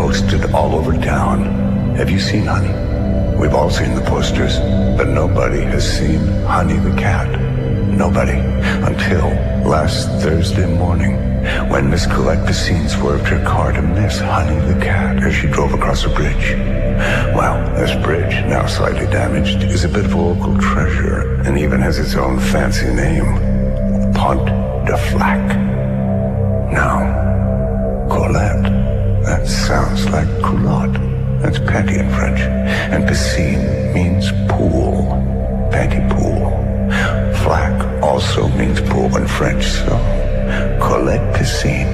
posted all over town. Have you seen Honey? We've all seen the posters, but nobody has seen Honey the cat. Nobody. Until last Thursday morning, when Miss Colette Piscine swerved her car to miss Honey the cat as she drove across a bridge. Well, this bridge, now slightly damaged, is a bit of a local treasure and even has its own fancy name. Pont de Flac. Now, Colette, that sounds like culotte. That's panty in French. And piscine means pool. Pontypool. Flac also means pool in French, so Colette Piscine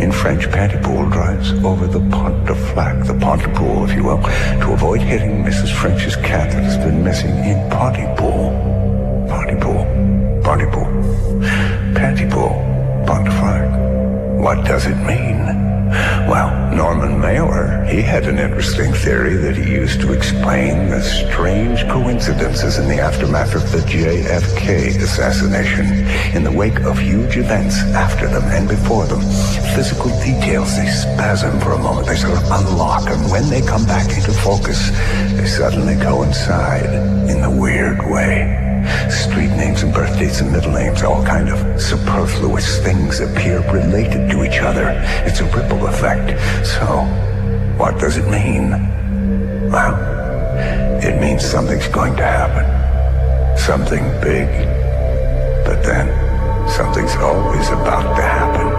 in French Pontypool drives over the Pont de Flac, the Pontypool, if you will, to avoid hitting Mrs. French's cat that has been missing in Pontypool. Pontypool. Pontypool. Pontypool. Pont de Flac. What does it mean? Well, Norman Mailer, he had an interesting theory that he used to explain the strange coincidences in the aftermath of the JFK assassination. In the wake of huge events after them and before them, physical details, they spasm for a moment, they sort of unlock, and when they come back into focus, they suddenly coincide in a weird way. Street names and birth dates and middle names, all kind of superfluous things appear related to each other. It's a ripple effect. So, what does it mean? Well, it means something's going to happen. Something big. But then, something's always about to happen.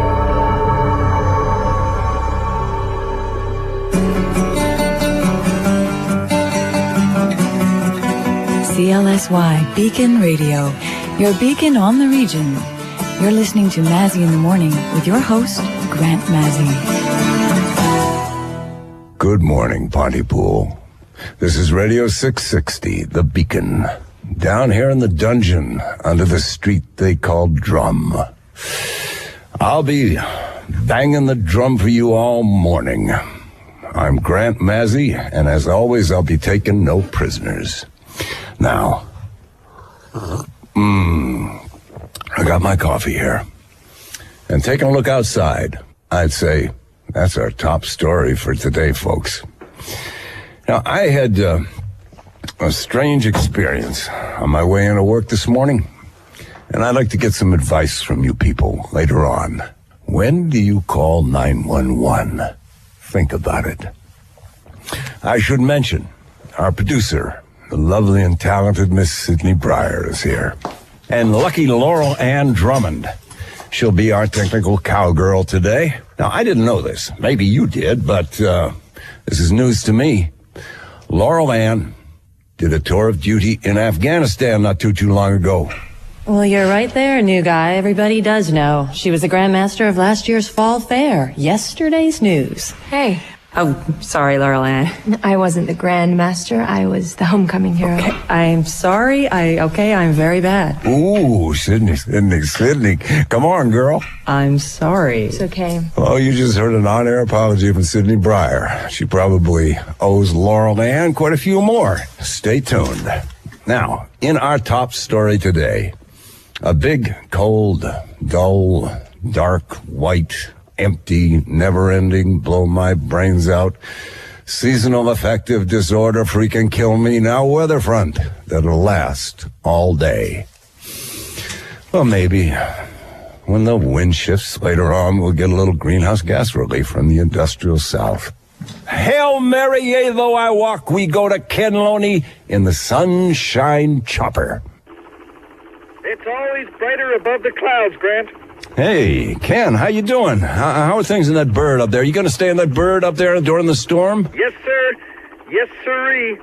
CLSY Beacon Radio, your beacon on the region. You're listening to Mazzy in the Morning with your host, Grant Mazzy. Good morning, Pontypool. This is Radio 660, The Beacon. Down here in the dungeon, under the street they call Drum. I'll be banging the drum for you all morning. I'm Grant Mazzy, and as always, I'll be taking no prisoners. Now, I got my coffee here. And taking a look outside, I'd say that's our top story for today, folks. Now, I had a strange experience on my way into work this morning, and I'd like to get some advice from you people later on. When do you call 911? Think about it. I should mention, our producer, the lovely and talented Miss Sydney Breyer, is here. And lucky Laurel Ann Drummond. She'll be our technical cowgirl today. Now, I didn't know this. Maybe you did, but this is news to me. Laurel Ann did a tour of duty in Afghanistan not too long ago. Well, you're right there, new guy. Everybody does know. She was the Grandmaster of last year's fall fair. Yesterday's news. Hey. Oh, sorry, Laurel Ann. I wasn't the Grandmaster. I was the homecoming hero. Okay, I'm sorry. I'm very bad. Ooh, Sydney. Come on, girl. I'm sorry. It's okay. Oh, you just heard an on-air apology from Sydney Breyer. She probably owes Laurel Ann quite a few more. Stay tuned. Now, in our top story today, a big, cold, dull, dark, white, empty, never-ending, blow my brains out, seasonal affective disorder freaking kill me now weather front that'll last all day. Well, maybe when the wind shifts later on, we'll get a little greenhouse gas relief from the industrial south. Hail Mary, yea, though I walk, we go to Ken Loney in the sunshine chopper. It's always brighter above the clouds, Grant. Hey, Ken, how you doing? How are things in that bird up there? You going to stay in that bird up there during the storm? Yes, sir. Yes, sirree.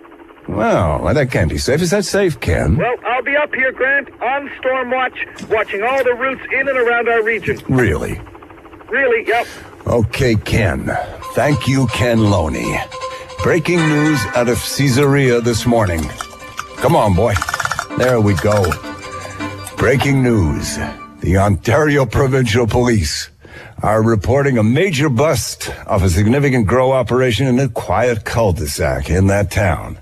Well, that can't be safe. Is that safe, Ken? Well, I'll be up here, Grant, on storm watch, watching all the routes in and around our region. Really? Really, yep. Okay, Ken. Thank you, Ken Loney. Breaking news out of Caesarea this morning. Come on, boy. There we go. Breaking news. The Ontario Provincial Police are reporting a major bust of a significant grow operation in a quiet cul-de-sac in that town.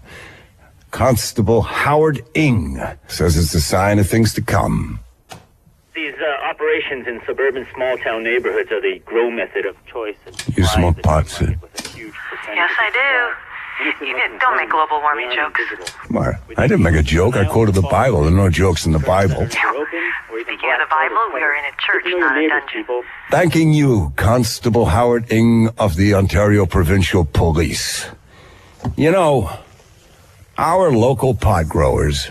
Constable Howard Ing says it's a sign of things to come. These operations in suburban small-town neighborhoods are the grow method of choice. You smoke pot, Sid? I do. Don't make global warming jokes. What? I didn't make a joke. I quoted the Bible. There are no jokes in the Bible. Speaking of the Bible, we are in a church, not a dungeon. Thanking you, Constable Howard Ng of the Ontario Provincial Police. You know, our local pot growers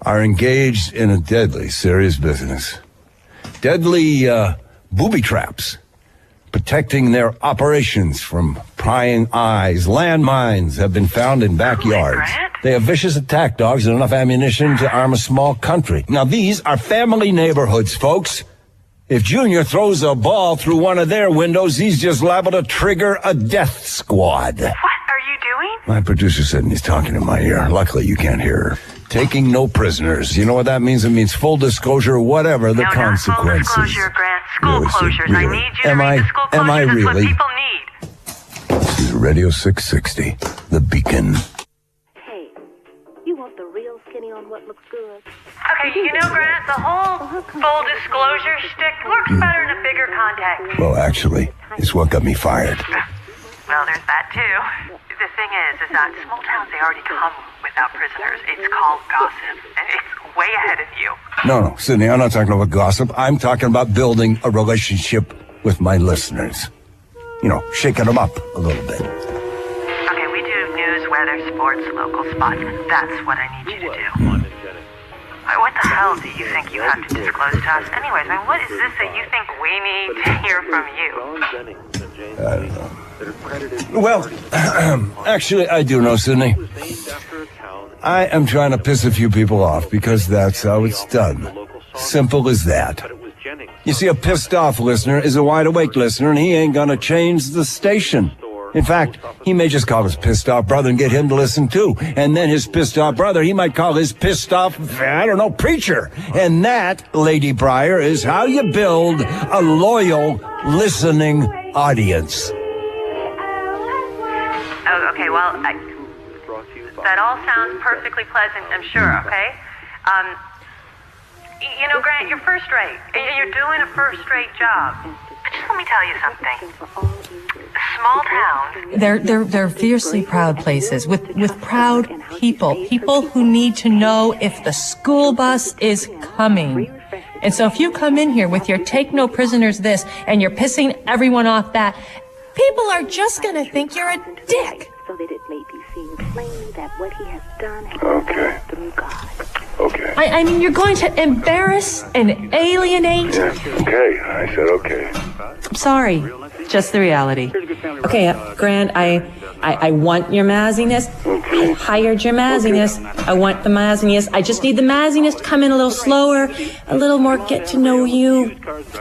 are engaged in a deadly, serious business. Deadly booby traps, protecting their operations from prying eyes. Landmines have been found in backyards. They have vicious attack dogs and enough ammunition to arm a small country. Now, these are family neighborhoods, folks. If Junior throws a ball through one of their windows, he's just liable to trigger a death squad. What are you doing? My producer said he's talking in my ear. Luckily, you can't hear her. Taking no prisoners. You know what that means? It means full disclosure, whatever the consequences. Not full disclosure, Grant. School Really, closures. really? I need you to read the school closures. Am I That's really? what people need. This is Radio 660, The Beacon. Hey, you want the real skinny on what looks good? Okay, you know, Grant, the whole full disclosure shtick works better in a bigger context. Well, actually, it's what got me fired. Well, there's that, too. The thing is that small towns, they already come without prisoners. It's called gossip, and it's way ahead of you. No, Sydney, I'm not talking about gossip. I'm talking about building a relationship with my listeners. You know, shaking them up a little bit. Okay, we do news, weather, sports, local spots. That's what I need you to do. What the hell do you think you have to disclose to us? Anyways, I mean, what is this that you think we need to hear from you? I don't know. Well, actually, I do know, Sydney. I am trying to piss a few people off because that's how it's done. Simple as that. You see, a pissed off listener is a wide awake listener, and he ain't gonna change the station. In fact, he may just call his pissed off brother and get him to listen too. And then his pissed off brother, he might call his pissed off, I don't know, preacher. And that, Lady Breyer, is how you build a loyal listening audience. Oh, okay, well, that all sounds perfectly pleasant, I'm sure, okay? You know, Grant, you're first rate. You're doing a first-rate job. But just let me tell you something. Small towns. They're fiercely proud places with proud people who need to know if the school bus is coming. And so if you come in here with your take no prisoners this and you're pissing everyone off that, people are just going to think you're a dick. So that it may be seen plainly that what he has done has Okay. been through God. Okay. I mean, you're going to embarrass and alienate. Yeah, okay. I said okay. I'm sorry. Just the reality. Okay, Grant, I want your mazziness. I hired your mazziness. I want the mazziness. I just need the mazziness to come in a little slower, a little more get to know you,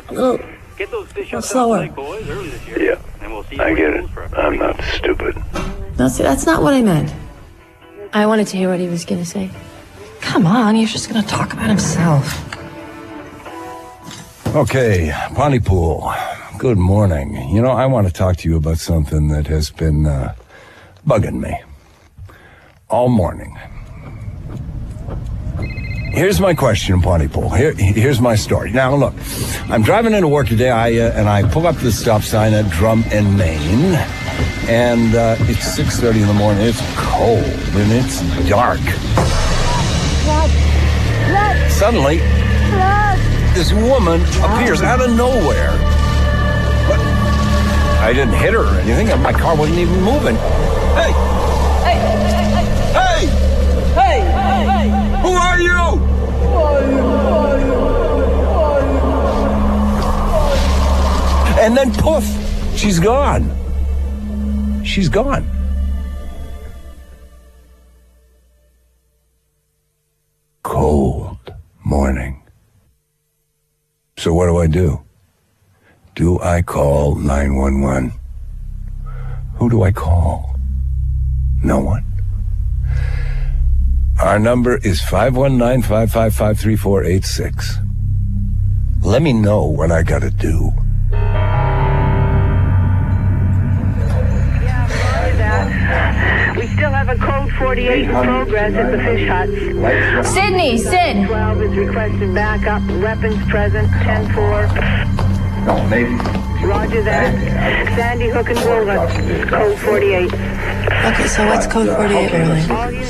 a little slower. Yeah, I get it. I'm not stupid. No, see, that's not what I meant. I wanted to hear what he was going to say. Come on, he's just going to talk about himself. Okay, Pontypool. Good morning. You know, I want to talk to you about something that has been bugging me all morning. Here's my question, Pontypool. Here's my story. Now, look, I'm driving into work today, and I pull up to the stop sign at Drum and Main, and it's 6:30 in the morning. It's cold, and it's dark. Suddenly, this woman appears out of nowhere. But I didn't hit her or anything. My car wasn't even moving. Hey! Hey! Who are you? And then poof, she's gone. She's gone. Cold morning. So what do? Do I call 911? Who do I call? No one. Our number is 519-555-3486. Let me know what I gotta do. We still have a code 48 in progress at the fish huts. Sydney, Sid. 12 is requested backup. Weapons present. 10-4. No, maybe. Roger that. Sandy Hook and Walnut. Code 48. Okay, so what's code 48, really?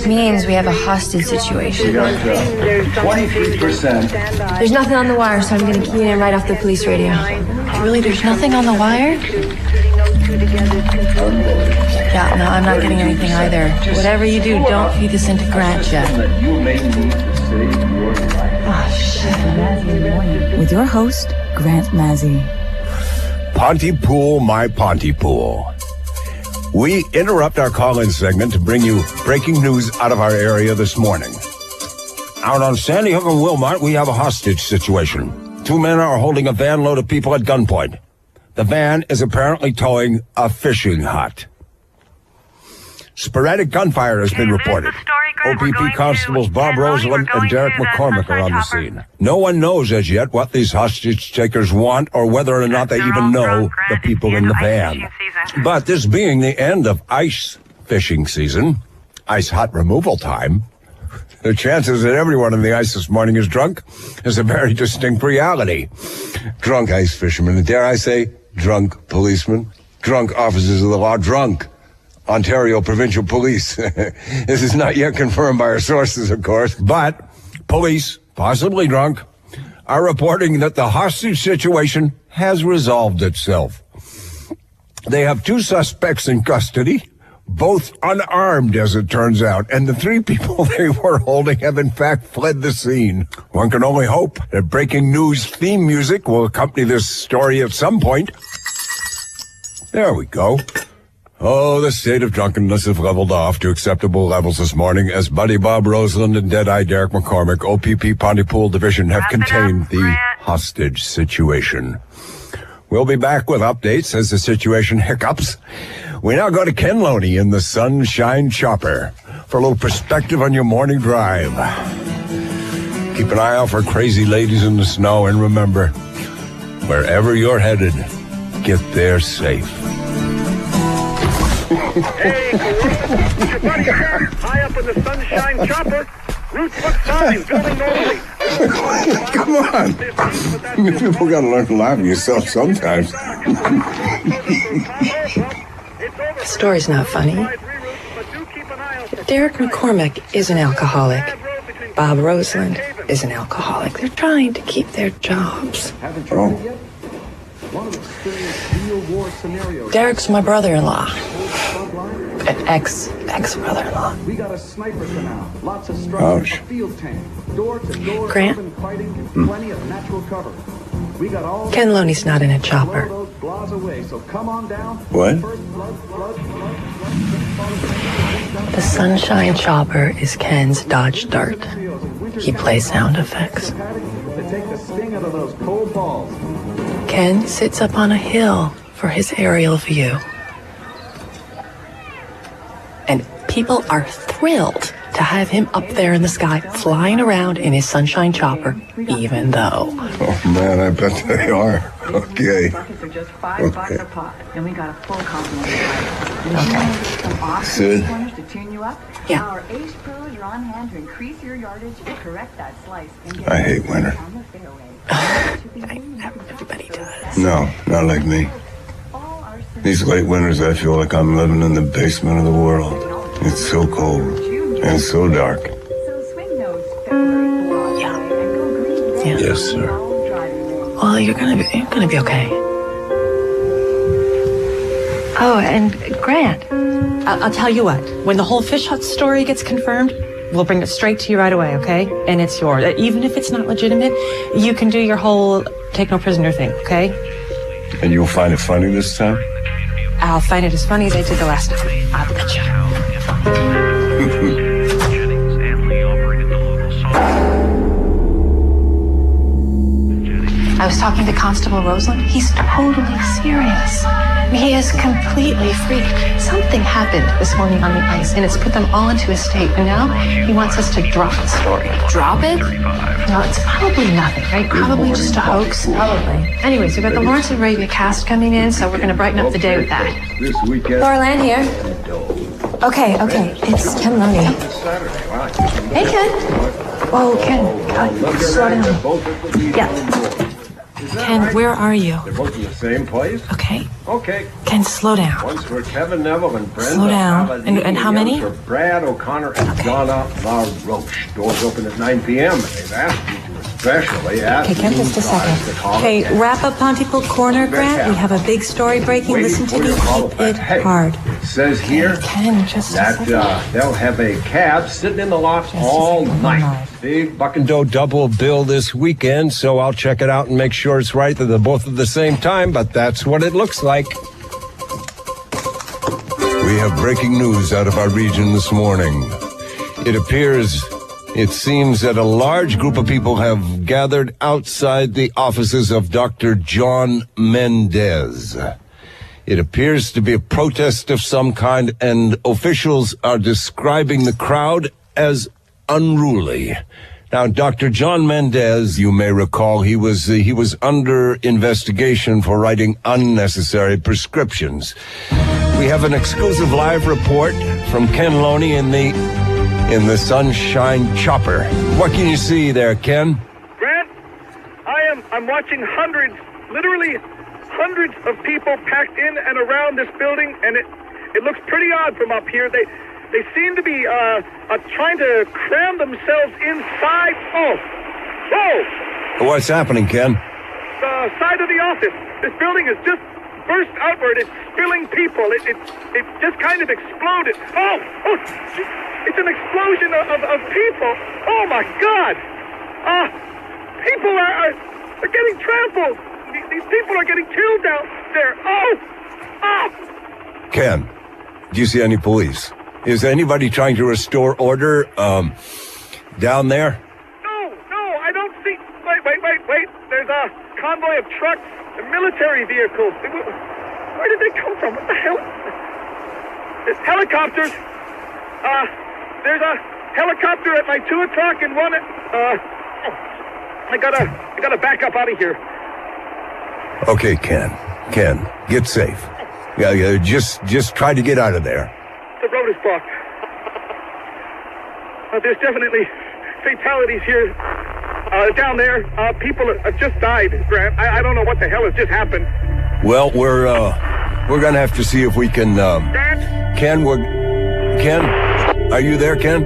Means we have a hostage situation. There's 23%. There's nothing on the wire, so I'm going to key it in right off the police radio. Really, there's nothing on the wire? Yeah, no, I'm not getting anything either. Whatever you do, don't feed this into Grant yet. Oh, shit. With your host, Grant Mazzy. Pontypool, my Pontypool. We interrupt our call-in segment to bring you breaking news out of our area this morning. Out on Sandy Hook and Wilmot, we have a hostage situation. 2 men are holding a van load of people at gunpoint. The van is apparently towing a fishing hut. Sporadic gunfire has been reported. OPP constables Bob Roseland and Derek McCormick are on the scene. No one knows as yet what these hostage takers want or whether or not they even know the people in the van. But this being the end of ice fishing season, ice hut removal time, the chances that everyone in the ice this morning is drunk is a very distinct reality. Drunk ice fishermen, and dare I say, drunk policemen, drunk officers of the law, drunk Ontario Provincial Police. This is not yet confirmed by our sources, of course, but police, possibly drunk, are reporting that the hostage situation has resolved itself. They have 2 suspects in custody, both unarmed, as it turns out, and the 3 people they were holding have in fact fled the scene. One can only hope that breaking news theme music will accompany this story at some point. There we go. Oh, the state of drunkenness has leveled off to acceptable levels this morning as Buddy Bob Roseland and Deadeye Derek McCormick, OPP Pontypool Division, have contained the hostage situation. We'll be back with updates as the situation hiccups. We now go to Ken Loney in the Sunshine Chopper for a little perspective on your morning drive. Keep an eye out for crazy ladies in the snow, and remember, wherever you're headed, get there safe. Hey, it's your buddy Ken, high up in the Sunshine Chopper. Routes look fine, building normally. Come on. People gotta learn to laugh at yourself sometimes. The story's not funny. Derek McCormick is an alcoholic. Bob Roseland is an alcoholic. They're trying to keep their jobs. Oh. Derek's my brother-in-law. An ex-brother-in-law. We got a sniper for now. Lots of structure, Ouch. a field tank, door-to-door Grant? urban fighting, plenty of natural cover. We got all Ken Loney's not in a chopper. blow those blahs away, so come on down. What? First blood. The Sunshine Chopper is Ken's Dodge Dart. He plays sound effects. To take the sting out of those cold balls. Ken sits up on a hill for his aerial view. And people are thrilled to have him up there in the sky, flying around in his Sunshine Chopper, even though. Oh, man, I bet they are. Okay. Buckets are just $5 a pop, and we got a full complement of fighters. Okay. Some awesome Sid. corners to tune you up. Yeah. Our ace pros are on hand to increase your yardage, correct that slice, and get I hate winter. on the fairway. Everybody does. No, not like me. These late winters, I feel like I'm living in the basement of the world. It's so cold and so dark. So swing those February blocks Yeah. and go green. Yeah. Yes, sir. Well, you're gonna be okay. Oh, and Grant. I'll tell you what, when the whole fish hut story gets confirmed, we'll bring it straight to you right away, okay? And it's yours. Even if it's not legitimate, you can do your whole take no prisoner thing, okay? And you'll find it funny this time? I'll find it as funny as I did the last time. I'll bet you. I was talking to Constable Roseland. He's totally serious. He is completely freaked. Something happened this morning on the ice, and it's put them all into a state. And now he wants us to drop the story. Drop it? No, it's probably nothing, right? Probably just a hoax. Probably. Anyways, we've got the Lawrence of Arabia cast coming in, so we're going to brighten up the day with that. This weekend. Laura Land here. Okay. It's Ken Loney. Hey, Ken. Whoa, Ken. Slow down. Yeah. Ken, where are you? They're both in the same place? Okay. Okay. Ken, slow down. Once were Kevin Neville and Brenda. Slow down. And how many? For Brad O'Connor and Donna LaRoche. Doors open at 9 p.m. They've asked me to especially ask Ken, just a second. Okay, wrap up Pontypool Corner, Grant. We have a big story breaking. Listen to me. Keep it hard. It says here that they'll have a cab sitting in the lot all night. Big Buck and Doe double bill this weekend, so I'll check it out and make sure it's right that they're both at the same time, but that's what it looks like. We have breaking news out of our region this morning. It seems that a large group of people have gathered outside the offices of Dr. John Mendez. It appears to be a protest of some kind, and officials are describing the crowd as unruly. Now, Dr. John Mendez, you may recall, he was under investigation for writing unnecessary prescriptions. We have an exclusive live report from Ken Loney in the Sunshine Chopper. What can you see there, Ken? Grant, I'm watching literally hundreds of people packed in and around this building, and it looks pretty odd from up here. They seem to be trying to cram themselves inside. Whoa! What's happening, Ken? The side of the office. This building has just burst outward. It's spilling people. It just kind of exploded. It's an explosion of people. Oh my God! People are getting trampled. These people are getting killed out there. Ken, do you see any police? Is anybody trying to restore order down there? No, I don't see. Wait. There's a convoy of trucks and military vehicles. Where did they come from? What the hell? There's helicopters. There's a helicopter at my 2 o'clock and one at, I gotta back up out of here. Okay, Ken, get safe. Yeah, just try to get out of there. The road is blocked. There's definitely fatalities here. Down there, people have just died, Grant. I don't know what the hell has just happened. Well, we're gonna have to see if we can, Ken, are you there, Ken?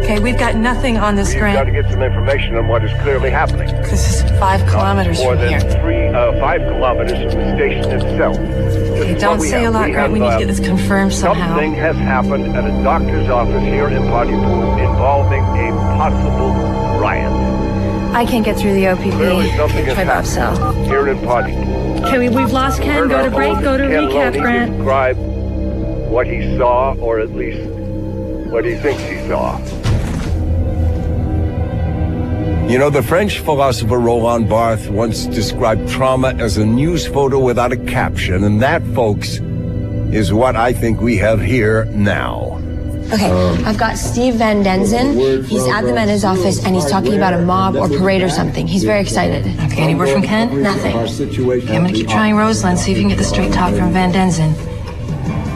Okay, we've got nothing on this, Grant. We've got to get some information on what is clearly happening. This is 5 kilometers more from than here. 5 kilometers from the station itself. Okay, don't say a lot, Grant. We need to get this confirmed somehow. Something has happened at a doctor's office here in Pontypool involving a possible riot. I can't get through the OPP. Clearly something has Try Bob happened Cell. here in Pontypool. Okay, we've lost Ken. Go to break. Go to recap, Grant. Describe what he saw, or at least what he thinks he saw. You know, the French philosopher Roland Barthes once described trauma as a news photo without a caption, and that, folks, is what I think we have here now. Okay, I've got Steve Van Denzen. He's at the Mendez office, and he's talking about a mob or parade or something. He's very excited. Okay, any word from Ken? Nothing. Okay, I'm gonna keep trying Roseland, see if you can get the straight talk from Van Denzen.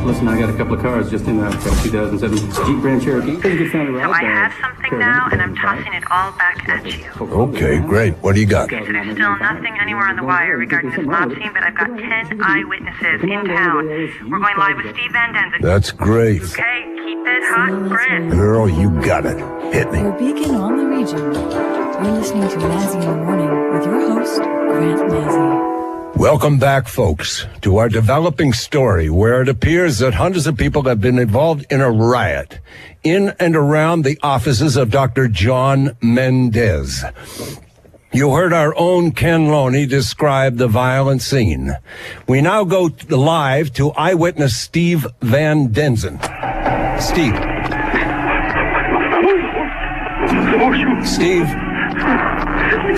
Listen, I got a couple of cars just in that 2007 Jeep Grand Cherokee. So I have something now, and I'm tossing it all back at you. Okay, great. What do you got? Okay, so there's still nothing anywhere on the wire regarding this mob scene, but I've got 10 eyewitnesses in town. We're going live with Steve Van Denzen. That's great. Okay, keep it hot, Grant. Girl, you got it. Hit me. Your beacon on the region. You're listening to Mazzy in the Morning with your host, Grant Mazzy. Welcome back, folks, to our developing story where it appears that hundreds of people have been involved in a riot in and around the offices of Dr. John Mendez. You heard our own Ken Loney describe the violent scene. We now go live to eyewitness Steve Van Denzen. Steve.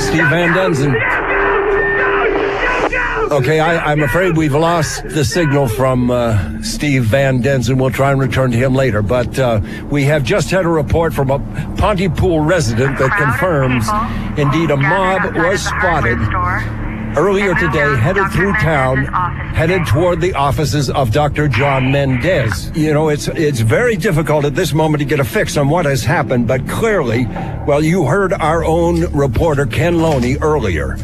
Steve Van Denzen. Okay, I'm afraid we've lost the signal from Steve Van Denzen. We'll try and return to him later. But we have just had a report from a Pontypool resident that confirms, indeed, a mob was spotted earlier today, headed through town, headed toward the offices of Dr. John Mendez. You know, it's very difficult at this moment to get a fix on what has happened, but clearly, well, you heard our own reporter, Ken Loney, earlier.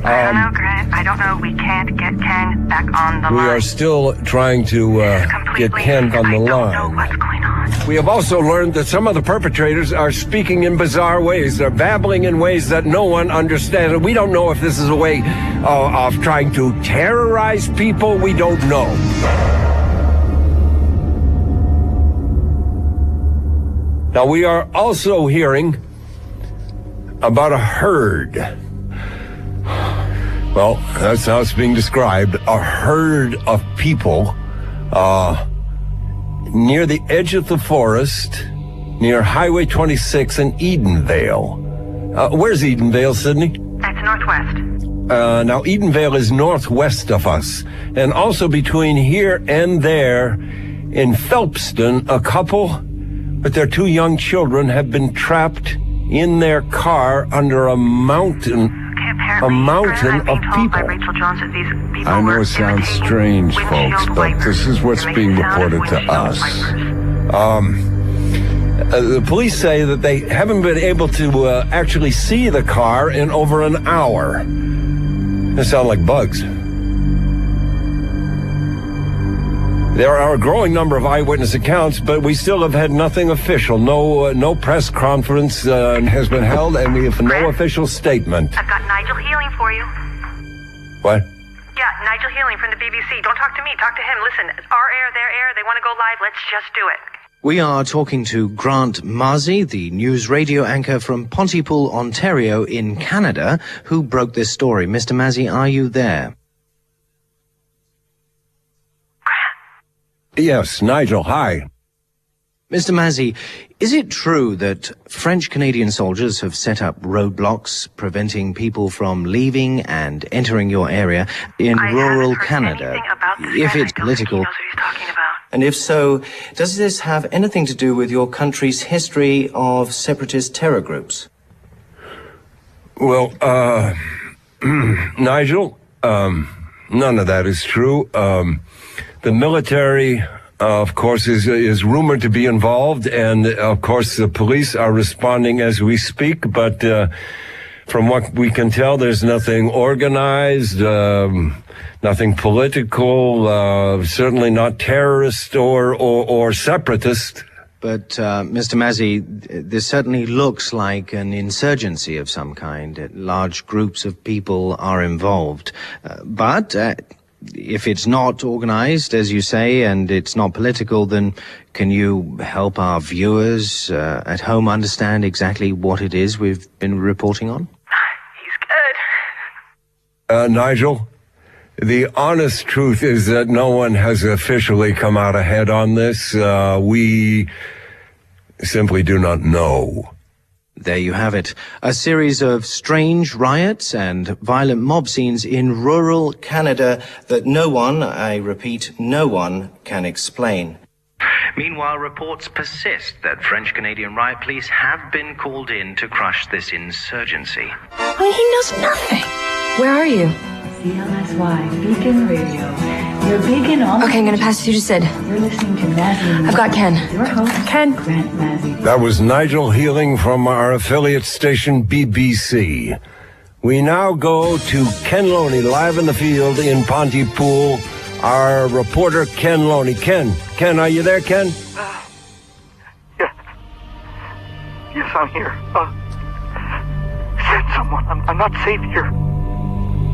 I don't know, Grant. I don't know. We can't get Ken back on the line. We are still trying to get Ken on the line. I don't know what's going on. We have also learned that some of the perpetrators are speaking in bizarre ways. They're babbling in ways that no one understands. We don't know if this is a way of trying to terrorize people. We don't know. Now, we are also hearing about a herd. Well, that's how it's being described. A herd of people near the edge of the forest, near Highway 26 in Edenvale. Where's Edenvale, Sydney? That's northwest. Now, Edenvale is northwest of us. And also between here and there in Phelpston, a couple with their 2 young children have been trapped in their car under a mountain. A mountain of people. I know it sounds strange, folks, but this is what's being reported to us. The police say that they haven't been able to actually see the car in over an hour. They sound like bugs. There are a growing number of eyewitness accounts, but we still have had nothing official. No press conference has been held, and we have no official statement. I've got Nigel Healing for you. What? Yeah, Nigel Healing from the BBC. Don't talk to me. Talk to him. Listen, our air, their air. They want to go live. Let's just do it. We are talking to Grant Mazzi, the news radio anchor from Pontypool, Ontario in Canada, who broke this story. Mr. Mazzi, are you there? Yes, Nigel, hi. Mr. Mazzi, is it true that French-Canadian soldiers have set up roadblocks preventing people from leaving and entering your area in rural Canada? If it's political, and if so, does this have anything to do with your country's history of separatist terror groups? Well, Nigel, none of that is true. The military, of course, is rumored to be involved, and of course the police are responding as we speak, but from what we can tell, there's nothing organized, nothing political, certainly not terrorist or separatist. But, Mr. Mazzi, this certainly looks like an insurgency of some kind. Large groups of people are involved. But if it's not organized, as you say, and it's not political, then can you help our viewers at home understand exactly what it is we've been reporting on? He's good. Nigel, the honest truth is that no one has officially come out ahead on this. We simply do not know. There you have it. A series of strange riots and violent mob scenes in rural Canada that no one, I repeat, no one can explain. Meanwhile, reports persist that French-Canadian riot police have been called in to crush this insurgency. Oh, he knows nothing. Where are you? CLSY, Beacon Radio. You're Beacon on. Okay, I'm gonna pass it through to Sid. You're listening to Mazzy. I've got Ken. Your host, Ken. Grant Mazzy. That was Nigel Healing from our affiliate station, BBC. We now go to Ken Loney, live in the field in Pontypool. Our reporter, Ken Loney. Ken, are you there, Ken? Yes, I'm here. Send someone. I'm not safe here.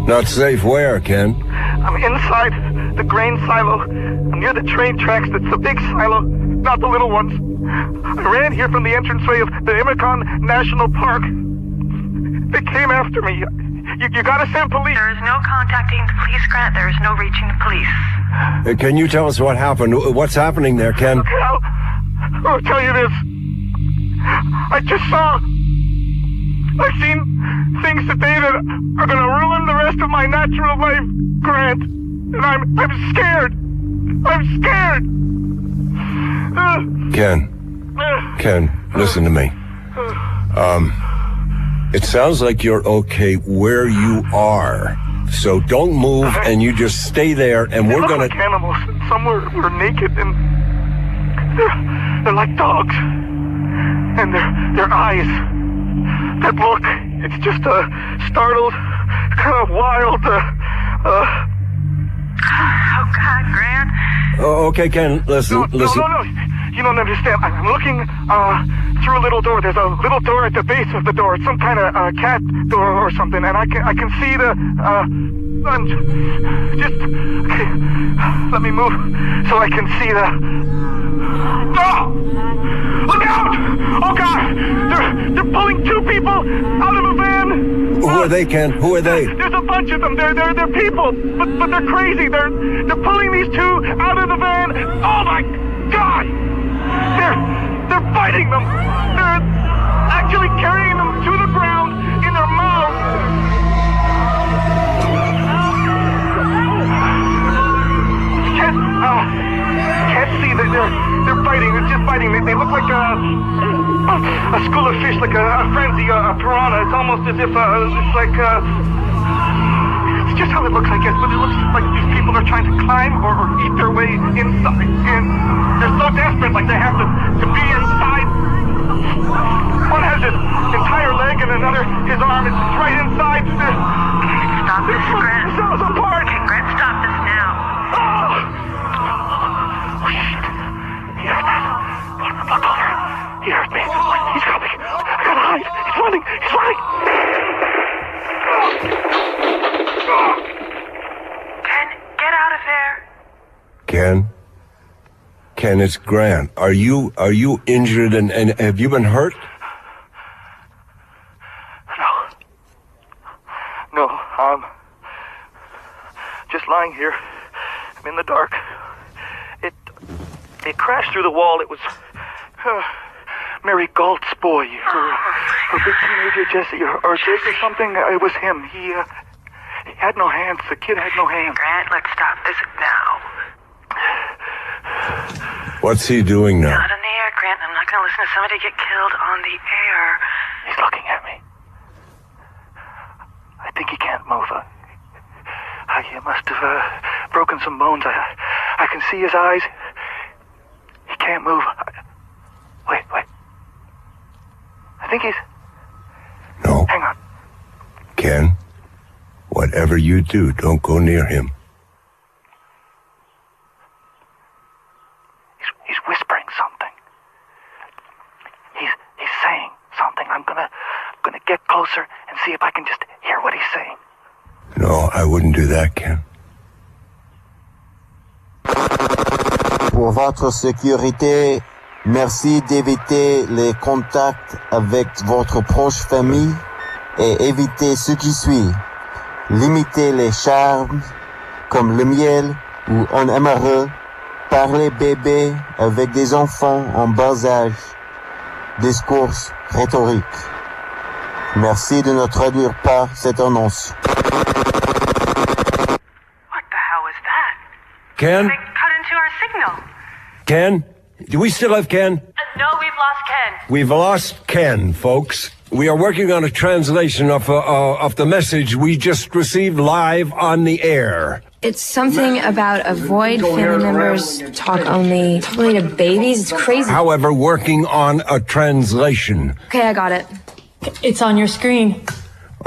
Not safe where, Ken? I'm inside the grain silo. I'm near the train tracks. That's the big silo, not the little ones. I ran here from the entranceway of the Imicon National Park. They came after me. You gotta send police. There is no contacting the police, Grant. There is no reaching the police. Can you tell us what happened? What's happening there, Ken? Okay, I'll tell you this. I've seen things today that are gonna ruin the rest of my natural life, Grant. And I'm scared. I'm scared. Ken, listen to me. It sounds like you're okay where you are. So don't move, and you just stay there, and we're gonna... Like animals. Some were naked, and they're like dogs. And their eyes, that look, it's just a startled, kind of wild. Oh, God, Grant. Oh, okay, Ken, listen. No. You don't understand. I'm looking through a little door. There's a little door at the base of the door. It's some kind of cat door or something, and I can see the. Okay, let me move so I can see the. No! Look out! Oh God! They're pulling two people out of a van. Who are they, Ken? Who are they? There's a bunch of them. They're people, but they're crazy. They're pulling these two out of the van. Oh my God! They're fighting them. They're actually carrying them to the ground in their mouths. Can't see that they're fighting. They're just fighting. They look like a school of fish, like a frenzy, a piranha. It's almost as if it's like it's just how it looks, I guess. But it looks like these people are trying to climb or eat their way inside, and they're so desperate, like they have to be inside. One has his entire leg, and another his arm is right inside. Stop this, Grant. Themselves apart. Okay, Grant, stop this now. He heard that. Look over. He heard me. He's coming. I gotta hide. He's running. He's running. Ken, get out of there. Ken, it's Grant. Are you injured and have you been hurt? No, I'm just lying here. I'm in the dark. It crashed through the wall. It was Mary Galt's boy, her big teenager Jesse, or Jake or something. It was him. He had no hands. The kid had no hands. Grant, let's stop this now. What's he doing now? Not in the air, Grant. I'm not going to listen to somebody get killed on the air. He's looking at me. I think he can't move. He must have broken some bones. I can see his eyes. He can't move. Wait. I think he's... No. Hang on. Ken, whatever you do, don't go near him. He's whispering something. He's saying something. I'm gonna get closer and see if I can just hear what he's saying. No, I wouldn't do that, Ken. Pour votre sécurité, merci d'éviter les contacts avec votre proche famille et évitez ce qui suit. Limitez les charmes comme le miel ou un amoureux. Parlez bébé avec des enfants en bas âge. Discours rhétorique. Merci de ne traduire pas cette annonce. What the hell was that? Ken? They cut into our signal. Ken? Do we still have Ken? No, we've lost Ken. We've lost Ken, folks. We are working on a translation of the message we just received live on the air. It's something about avoid family members, talk only to babies. It's crazy. However, working on a translation. Okay, I got it. It's on your screen.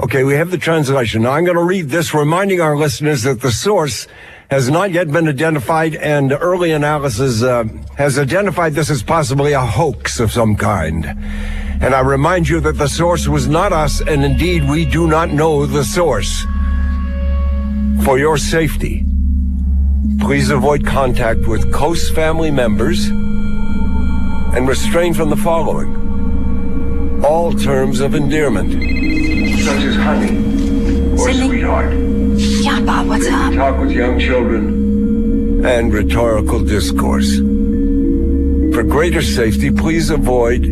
Okay, we have the translation. Now I'm going to read this, reminding our listeners that the source has not yet been identified, and early analysis has identified this as possibly a hoax of some kind. And I remind you that the source was not us, and indeed we do not know the source. For your safety, please avoid contact with close family members and refrain from the following. All terms of endearment, such as honey or sweetheart. Yeah, Bob, what's up? Talk with young children and rhetorical discourse. For greater safety, please avoid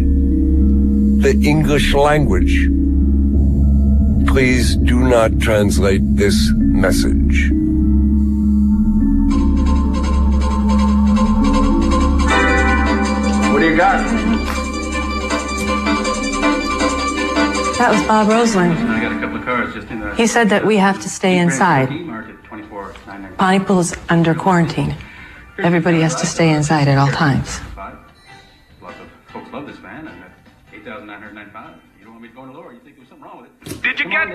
the English language. Please do not translate this message. What do you got? That was Bob Roseland. I got a couple of cars just in the... He said that we have to stay inside. Pontypool is under quarantine. Everybody has to stay inside at all times. Lots of folks love this van, and 8,995. You don't want Did you get?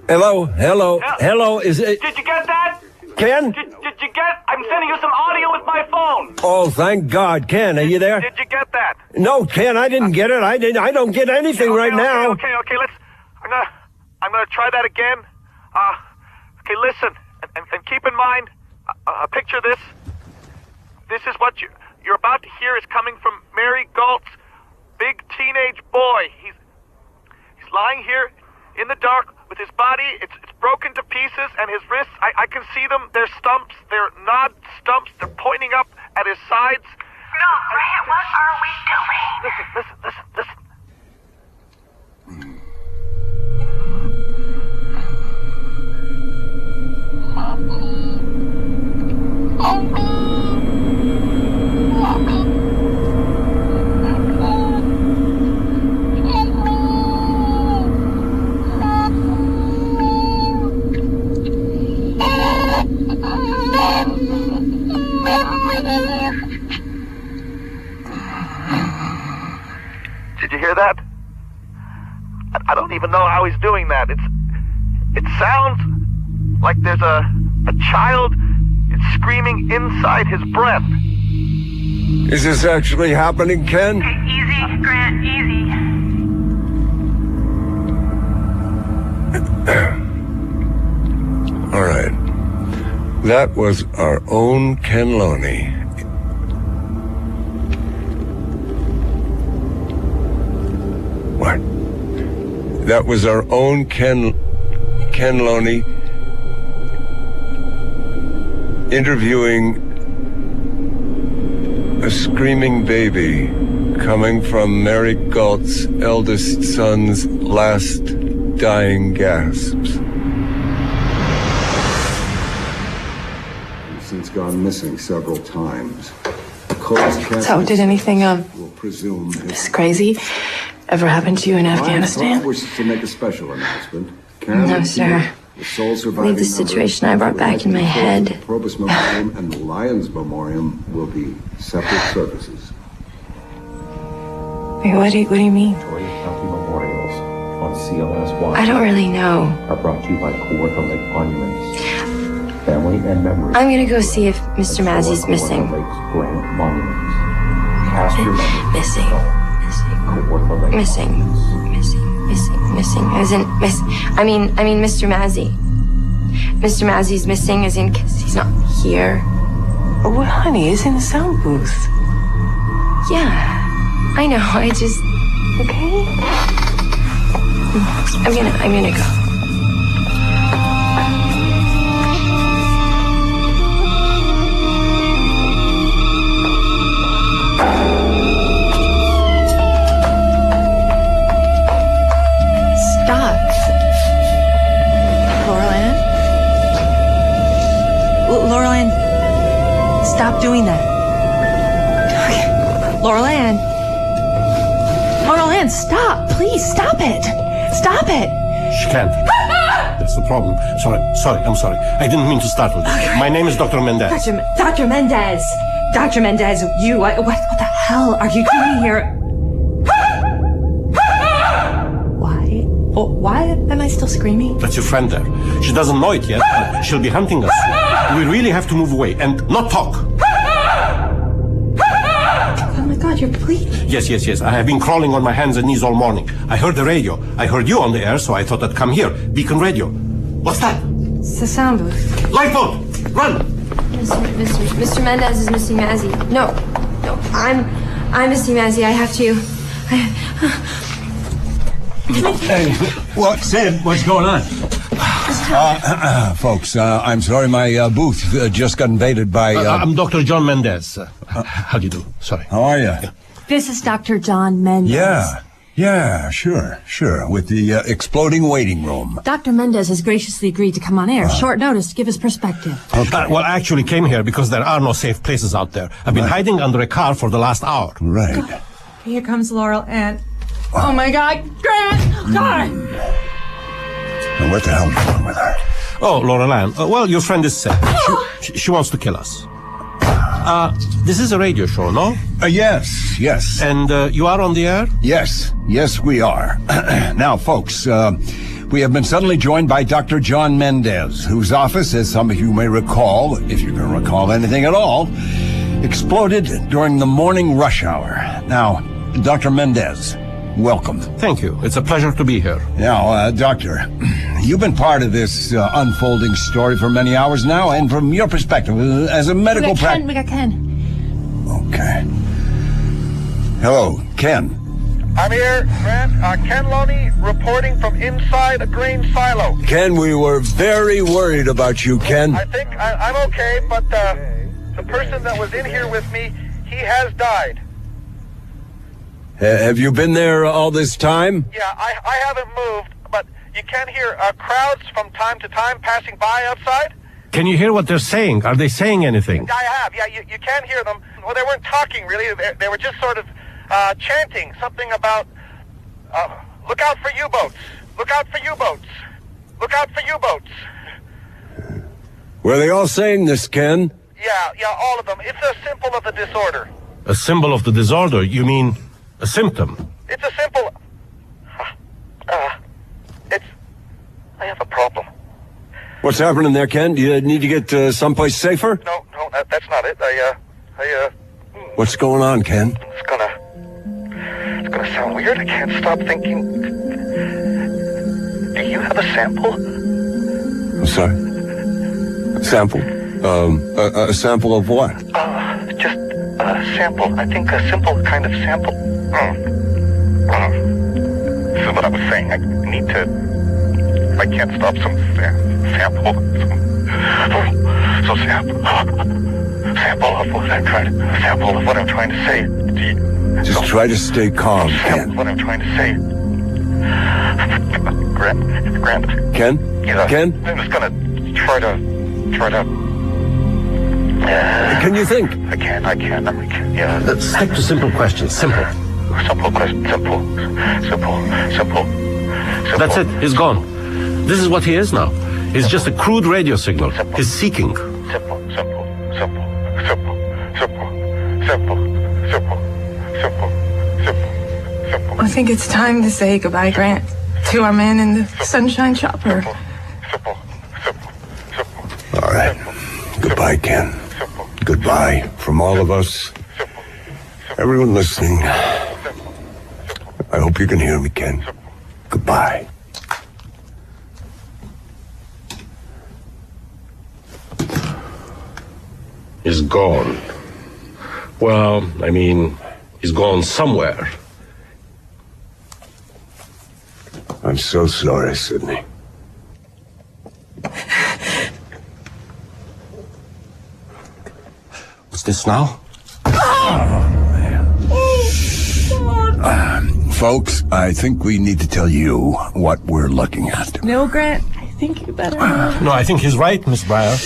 Hello. Is it Did you get that? Ken? Did you get? I'm sending you some audio with my phone. Oh, thank God, Ken. Are you there? Did you get that? No, Ken, I didn't get it. I don't get anything right now. Okay. I'm gonna try that again. Okay, listen, and keep in mind. Picture this. This is what you're about to hear is coming from Mary Galt's big teenage boy. He's lying here in the dark with his body. It's broken to pieces, and his wrists. I can see them. They're stumps. They're not stumps. They're pointing up at his sides. No, Grant, what are we doing? Listen. Did you hear that? I don't even know how he's doing that. It sounds like there's a child screaming inside his breath. Is this actually happening, Ken? Okay, easy, Grant, easy. All right. That was our own Ken Loney. What? That was our own Ken Loney interviewing a screaming baby coming from Mary Galt's eldest son's last dying gasps. He's since gone missing several times. So, did anything, will presume this crazy ever happen to you in Afghanistan? I wish to make a special announcement. No, sir. Leave the situation I brought back in my head. The Probus Memoriam and the Lions Memoriam will be separate services. Wait, what do you mean? County memorials on CLS-1 I don't really know. are brought to you by Kawartha Lake Monuments. Family and memories. I'm gonna go see if Mr. Massey's missing. Lake's Granite Monuments. Cast your memories. Missing. As in, I mean, Mr. Massey. Mr. Massey's missing, as in, 'cause he's not here. Oh, well, honey, he's in the sound booth. Yeah, I know. I just. Okay. I'm gonna go. Laurel-Ann, stop doing that. Laurel-Ann, stop. Please, stop it. Stop it. She can't. That's the problem. Sorry, I'm sorry. I didn't mean to startle you. My name is Dr. Mendez. Dr. Mendez. Dr. Mendez, you, what the hell are you doing here? Why am I still screaming? That's your friend there. She doesn't know it yet, but she'll be hunting us soon. We really have to move away and not talk. Oh my God, you're bleeding. Yes. I have been crawling on my hands and knees all morning. I heard the radio. I heard you on the air, so I thought I'd come here. Beacon Radio. What's that? It's the sound booth. Lifeboat! Run! Mr. Mendez is missing Massey. No, I'm missing Massey. I have to. Hey, what, Sid? What's going on? Folks, I'm sorry, my booth just got invaded by. I'm Dr. John Mendez. How do you do? Sorry. How are you? This is Dr. John Mendez. Yeah, sure. With the exploding waiting room. Dr. Mendez has graciously agreed to come on air. Short notice to give his perspective. Okay. Well, I actually came here because there are no safe places out there. I've been hiding under a car for the last hour. Right. Here comes Laurel-Ann. Oh my God, Grant! God! Now, what the hell is wrong with her? Oh, Laurel-Ann. Well, your friend is sick. She wants to kill us. This is a radio show, no? Yes. And you are on the air? Yes, we are. Now, folks, we have been suddenly joined by Dr. John Mendez, whose office, as some of you may recall, if you can recall anything at all, exploded during the morning rush hour. Now, Dr. Mendez, welcome. Thank you. It's a pleasure to be here. Now, Doctor, you've been part of this unfolding story for many hours now, and from your perspective, as a medical practitioner... We got Ken. Okay. Hello, Ken. I'm here, Grant. Ken Loney reporting from inside a grain silo. Ken, we were very worried about you, Ken. I think I'm okay, but the person that was in here with me, he has died. Have you been there all this time? Yeah, I haven't moved, but you can hear crowds from time to time passing by outside. Can you hear what they're saying? Are they saying anything? I have, yeah, you can hear them. Well, they weren't talking, really. They were just sort of chanting something about, look out for U-boats, look out for U-boats, look out for U-boats. Were they all saying this, Ken? Yeah, all of them. It's a symbol of the disorder. A symbol of the disorder? You mean a symptom? It's a symbol... I have a problem. What's happening there, Ken? Do you need to get someplace safer? No, that's not it. What's going on, Ken? It's gonna sound weird. I can't stop thinking. Do you have a sample? I'm sorry? Sample? A sample of what? Just a sample. I think a simple kind of sample. This is what I was saying. I need to... I can't stop some sample. So sample of what I'm trying to... Sample of what I'm trying to say. Just try to stay calm, Ken. What I'm trying to say. Grant. Ken? Yeah. Ken? I'm just gonna try to... Can you think? I can. Yeah. Let's stick to simple questions. Simple. Simple question. Simple. That's it. He's gone. This is what he is now. He's just a crude radio signal. He's seeking. Simple. I think it's time to say goodbye, Grant, to our man in the sunshine chopper. All right. Goodbye, Ken. Goodbye from all of us. Everyone listening. I hope you can hear me, Ken. Goodbye. He's gone. Well, I mean, he's gone somewhere. I'm so sorry, Sydney. What's this now? Folks, I think we need to tell you what we're looking at. No, Grant, I think you better. No, I think he's right, Miss Breyer.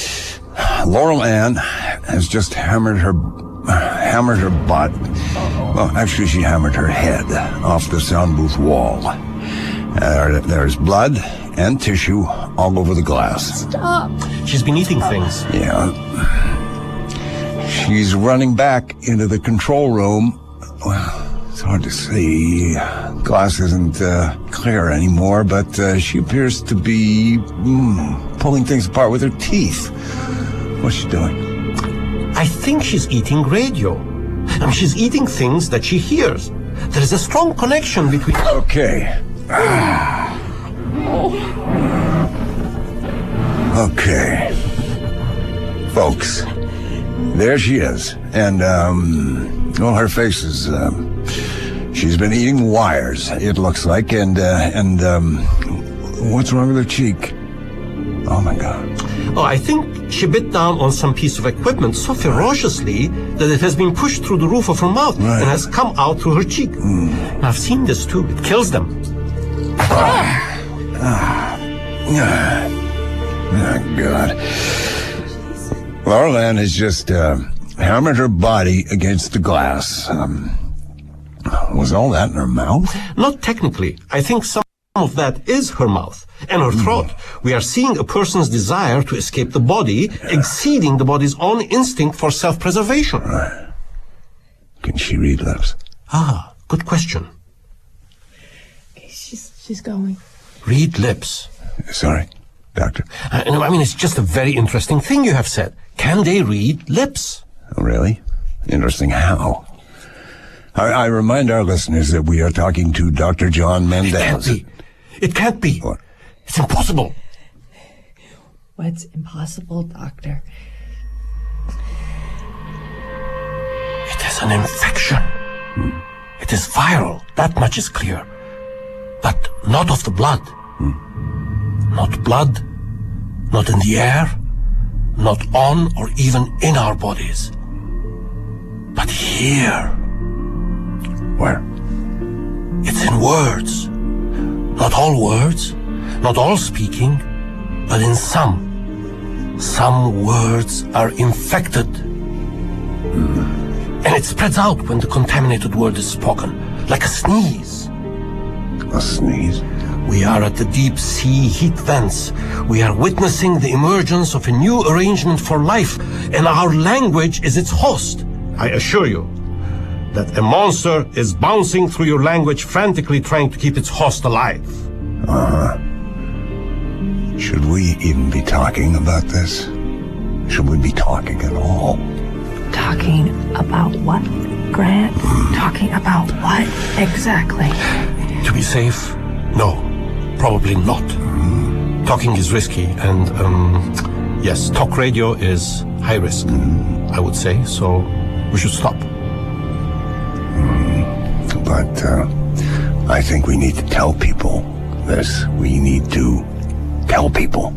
Laurel Ann has just hammered her butt. Well, actually, she hammered her head off the sound booth wall. There's blood and tissue all over the glass. Stop. She's been eating things. Yeah. She's running back into the control room. Well, it's hard to see. Glass isn't clear anymore, but she appears to be pulling things apart with her teeth. What's she doing? I think she's eating radio. I mean, she's eating things that she hears. There is a strong connection between... Okay. Okay. Folks, there she is. And, well, her face is, she's been eating wires, it looks like, and what's wrong with her cheek? Oh, my God. Oh, I think she bit down on some piece of equipment so ferociously that it has been pushed through the roof of her mouth and has come out through her cheek. I've seen this too. It kills them. Oh, God. Laurel Ann has just hammered her body against the glass. Was all that in her mouth? Not technically. I think some... of that is her mouth and her throat. We are seeing a person's desire to escape the body exceeding the body's own instinct for self-preservation. Right. Can she read lips? Ah, good question. Okay, she's going. Read lips. Sorry, doctor. I mean, it's just a very interesting thing you have said. Can they read lips? Oh, really? Interesting. How? I remind our listeners that we are talking to Dr. John Mendez. It can't be. What? It's impossible. What's impossible, doctor? It is an infection. It is viral. That much is clear. But not of the blood. Not blood, not in the air, not on or even in our bodies. But here. Where? It's in words. Not all words, not all speaking, but in some. Some words are infected. And it spreads out when the contaminated word is spoken, like a sneeze. A sneeze? We are at the deep sea heat vents. We are witnessing the emergence of a new arrangement for life, and our language is its host. I assure you that a monster is bouncing through your language, frantically trying to keep its host alive. Should we even be talking about this? Should we be talking at all? Talking about what, Grant? Talking about what exactly? To be safe, no, probably not. Talking is risky, and yes, talk radio is high risk, I would say, so we should stop. But I think we need to tell people this. We need to tell people.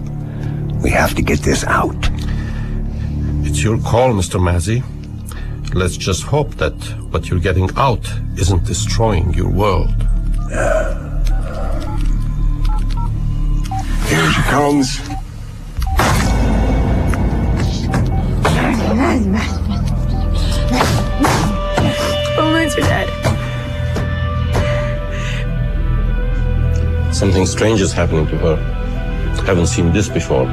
We have to get this out. It's your call, Mr. Mazzy. Let's just hope that what you're getting out isn't destroying your world. Here she comes. Oh, mine's your dad. Something strange is happening to her. Haven't seen this before.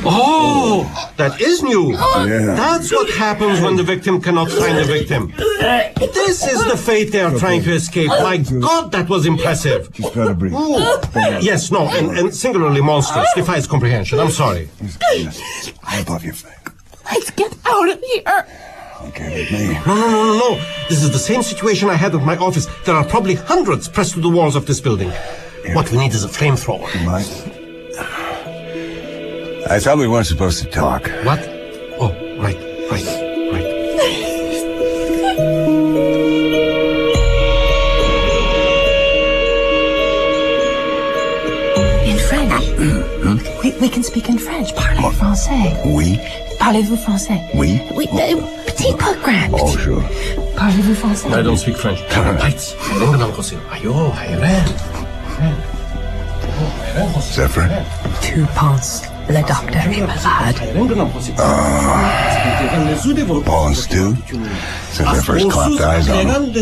Oh, that is new. Yeah. That's what happens when the victim cannot find the victim. This is the fate they are trying to escape. My God, that was impressive. She's got to breathe. Yes, no, and singularly monstrous. Defies comprehension. I'm sorry. How above you think? Let's get out of here. Okay, with me. No. This is the same situation I had at my office. There are probably hundreds pressed to the walls of this building. What we need is a flamethrower. I thought we weren't supposed to talk. What? Oh, right. In French. We can speak in French. Parlez français. Oui. Parlez-vous français? Oui. Oui. Petit peu, Grant. Oh, sure. Parlez-vous français? I don't speak French. Lights. Zephyr? Tu penses le docteur est malade? Penses-tu? Since I first clapped eyes on him.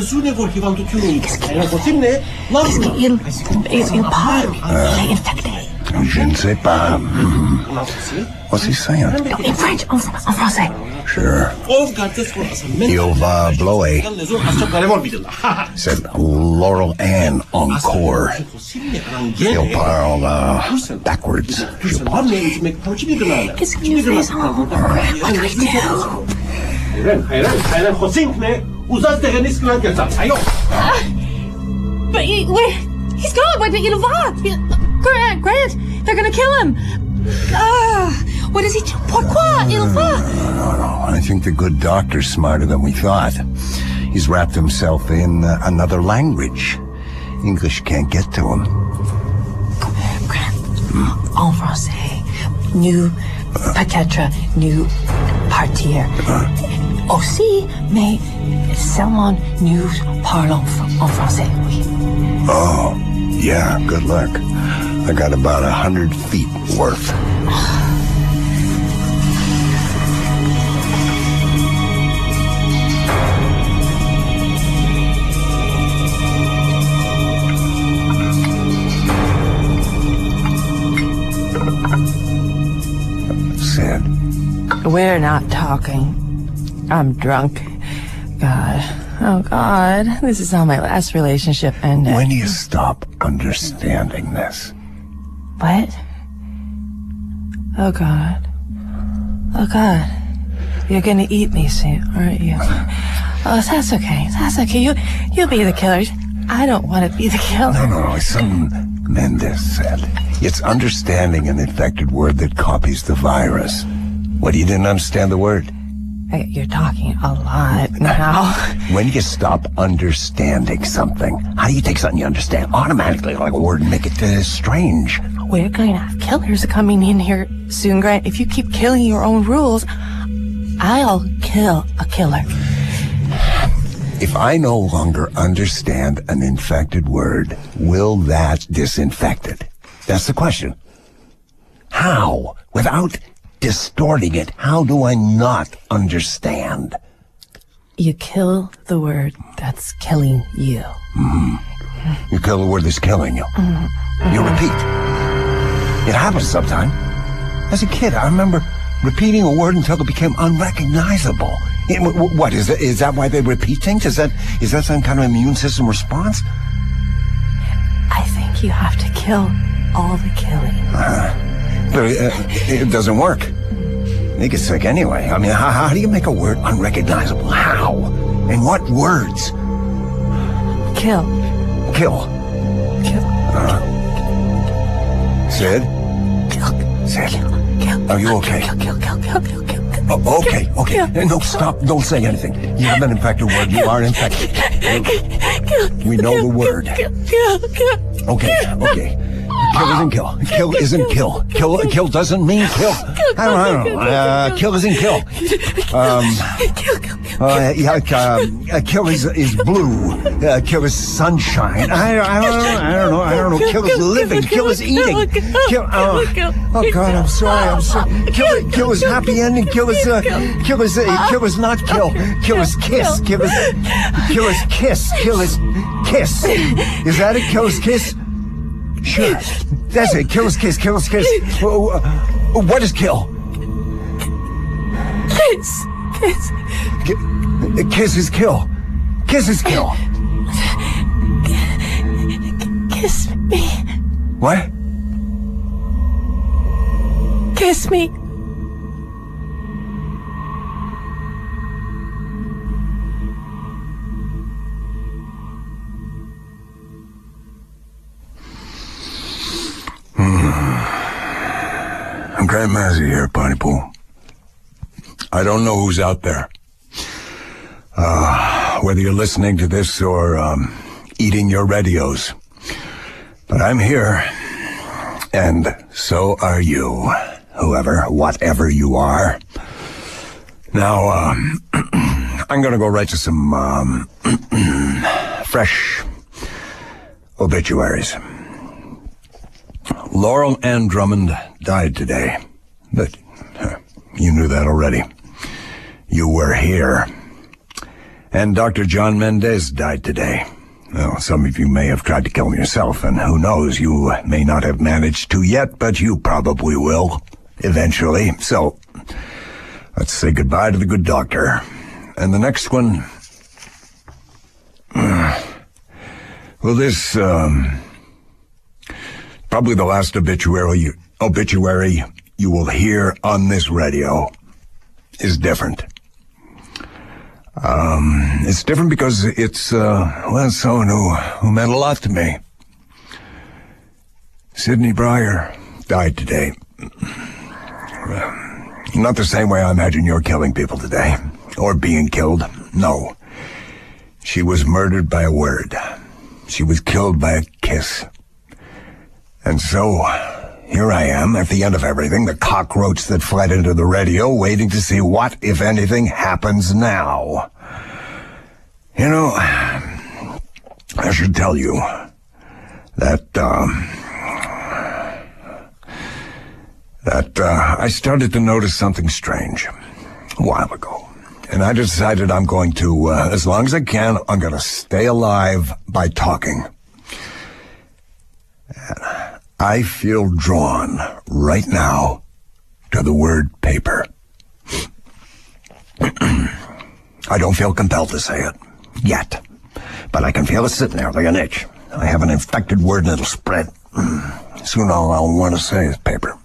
Il parle. Il est infecté. Je ne sais pas. What's he saying? In French, en français. Sure. Il va blower. Said Laurel Ann encore. He'll parle backwards. Qu'est-ce que tu fais sans? What do we do? But he's gone. But il va. Grant, they're gonna kill him. What does he do? Pourquoi? Il va. No. I think the good doctor's smarter than we thought. He's wrapped himself in another language. English can't get to him. Grant, en français, nous, peut-être, nous partir. Aussi, mais seulement nous parlons en français, oui. Oh, yeah, good luck. I got about 100 feet worth. Sid. We're not talking. I'm drunk. God. Oh, God. This is how my last relationship ended. When do you stop understanding this? What? Oh, God. Oh, God. You're gonna eat me soon, aren't you? Oh, that's okay. That's okay. You'll be the killer. I don't want to be the killer. No. It's something Mendez said. It's understanding an infected word that copies the virus. What, you didn't understand the word? You're talking a lot now. When you stop understanding something, how do you take something you understand automatically like a word and make it strange? We're going to have killers coming in here soon, Grant. If you keep killing your own rules, I'll kill a killer. If I no longer understand an infected word, will that disinfect it? That's the question. How? Without distorting it, how do I not understand? You kill the word that's killing you. Mm-hmm. You kill the word that's killing you. Mm-hmm. You repeat. It happens sometime. As a kid, I remember repeating a word until it became unrecognizable. What, is that why they repeat things? Is that some kind of immune system response? I think you have to kill all the killing. But it doesn't work. They get sick anyway. I mean, how do you make a word unrecognizable? How? In what words? Kill. Kill. Sid? Sid? Are you okay? Kill. Oh, okay. No, stop. Don't say anything. You have an infected word. You are infected. We know the word. Okay. Kill isn't kill. Kill isn't kill. Kill doesn't mean kill. I don't know. Kill isn't kill. Kill is blue. Kill is sunshine. I don't know. Kill is living. Kill is eating. Kill. Oh God, I'm sorry. Kill is happy ending. Kill is not kill. Kill is kiss. Kill is kiss. Kill is kiss. Is that it? Kill is kiss. Sure. That's it. Kill is kiss. Kill is kiss. What is kill? Kiss. Kiss is kill. Kiss is kill. Kiss me. What? Kiss me. I'm Grant Mazzy here, Pontypool. I don't know who's out there. Whether you're listening to this or eating your radios. But I'm here, and so are you, whatever you are. Now, I'm going to go right to some fresh obituaries. Laurel Ann Drummond died today, but you knew that already. You were here. And Dr. John Mendez died today. Well, some of you may have tried to kill him yourself, and who knows, you may not have managed to yet, but you probably will, eventually. So, let's say goodbye to the good doctor. And the next one... well, this, probably the last obituary you will hear on this radio is different. It's different because it's someone who meant a lot to me. Sidney Breyer died today. Not the same way I imagine you're killing people today, or being killed. No. She was murdered by a word. She was killed by a kiss. And so, here I am, at the end of everything, the cockroach that fled into the radio, waiting to see what, if anything, happens now. You know, I should tell you that, that I started to notice something strange a while ago. And I decided I'm going to, as long as I can, I'm going to stay alive by talking. And I feel drawn right now to the word paper. I don't feel compelled to say it yet, but I can feel it sitting there like an itch. I have an infected word and it'll spread. Soon all I'll want to say is paper.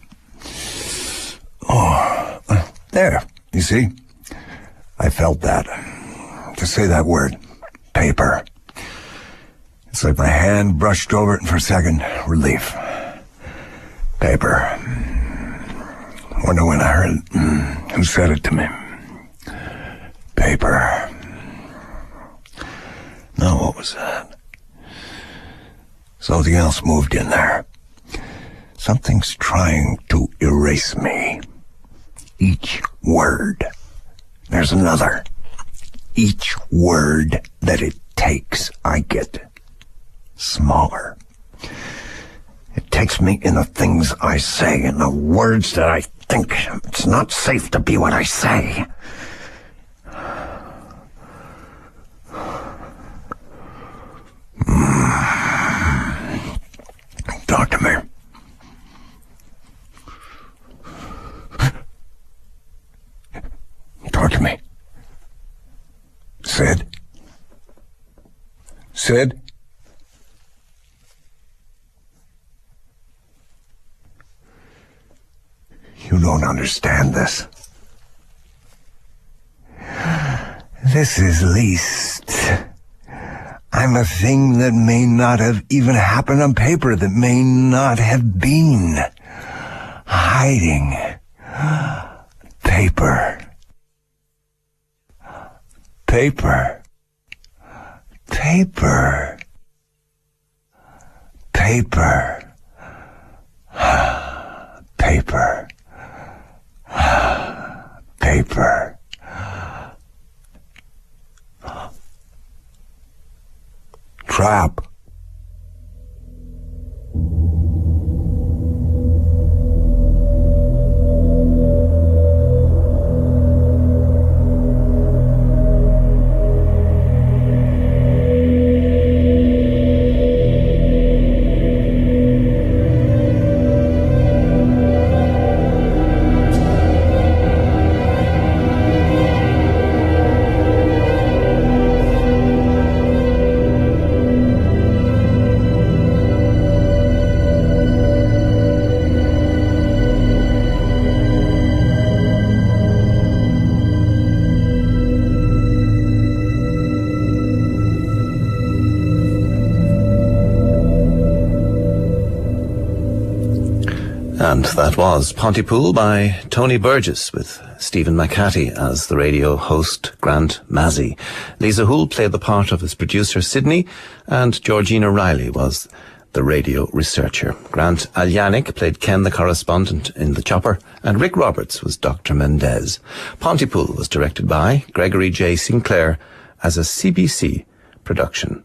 Oh, there, you see? I felt that. To say that word, paper. It's like my hand brushed over it and for a second, relief. Paper. Wonder when I heard it, who said it to me. Paper. Now what was that? Something else moved in there. Something's trying to erase me. Each word. There's another. Each word that it takes, I get smaller. It takes me in the things I say, in the words that I think. It's not safe to be what I say. Talk to me. Talk to me. Sid? Sid? You don't understand this. This is least. I'm a thing that may not have even happened on paper, that may not have been. Hiding. Paper. Paper. Paper. Paper. Paper. Paper. Trap. And that was Pontypool by Tony Burgess, with Stephen McHattie as the radio host, Grant Massey. Lisa Houle played the part of his producer, Sydney, and Georgina Riley was the radio researcher. Grant Aljanic played Ken, the correspondent in The Chopper, and Rick Roberts was Dr. Mendez. Pontypool was directed by Gregory J. Sinclair as a CBC production.